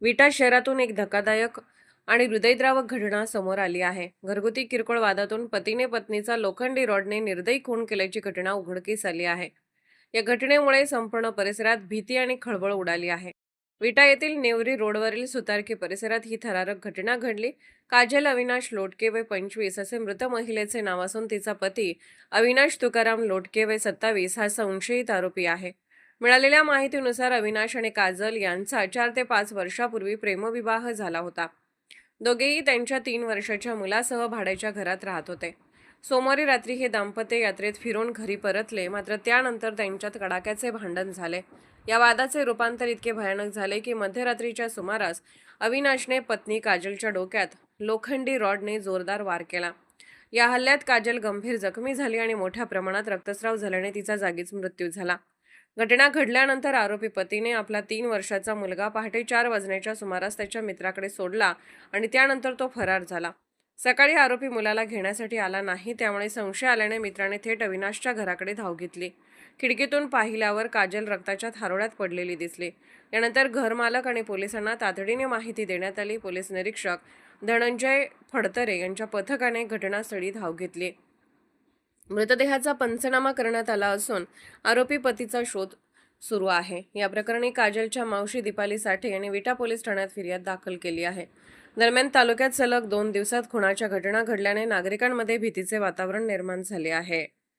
विटा शहरातून एक धक्कादायक आणि हृदयद्रावक घटना समोर आली आहे। घरगुती किरकोळ वादातून पतीने पत्नीचा लोखंडी रॉडने निर्दयी खून केल्याची घटना उघडकीस आली आहे। या घटनेमुळे संपूर्ण परिसरात भीती आणि खळबळ उडाली आहे। विटा येथील नेवरी रोडवरील सुतारकी परिसरात ही थरारक घटना घडली। काजल अविनाश लोटके वय 25 असे मृत महिलेचे नाव असून तिचा पती अविनाश तुकाराम लोटके वय 27 हा संशयित आरोपी आहे। मिळालेल्या माहितीनुसार अविनाश आणि काजल यांचा 4 ते 5 वर्षापूर्वी प्रेमविवाह झाला होता। दोघेही त्यांच्या 3 वर्षाच्या मुलासह भाड्याच्या घरात राहत होते। सोमवारी रात्री हे दाम्पत्य यात्रेत फिरून घरी परतले, मात्र त्यानंतर त्यांच्यात कडाक्याचे भांडण झाले। या वादाचे रूपांतर इतके भयानक झाले की मध्यरात्रीच्या सुमारास अविनाशने पत्नी काजलच्या डोक्यात लोखंडी रॉडने जोरदार वार केला। या हल्ल्यात काजल गंभीर जखमी झाली आणि मोठ्या प्रमाणात रक्तस्राव झाल्याने तिचा जागीच मृत्यू झाला। घटना घडल्यानंतर आरोपी पतीने आपला 3 वर्षाचा मुलगा पहाटे 4 वाजण्याच्या सुमारास त्याच्या मित्राकडे सोडला आणि त्यानंतर तो फरार झाला। सकाळी आरोपी मुलाला घेण्यासाठी आला नाही, त्यामुळे संशय आल्याने मित्राने थेट अविनाशच्या घराकडे धाव घेतली। खिडकीतून पाहिल्यावर काजल रक्ताच्या थारोळ्यात पडलेली दिसली। यानंतर घरमालक आणि पोलिसांना तातडीने माहिती देण्यात आली। पोलीस निरीक्षक धनंजय फडतरे यांच्या पथकाने घटनास्थळी धाव घेतली। मृतदेहाचा पंचनामा करण्यात आला असून आरोपी पतीचा शोध सुरू आहे। या प्रकरणी काजलच्या मावशी दीपाली साठे यांनी विटा पोलीस ठाण्यात फिर्याद दाखल केली आहे। दरम्यान तालुक्यात सलग 2 दिवसात खुनाच्या घटना घडल्याने नागरिकांमध्ये भीतीचे वातावरण निर्माण झाले आहे।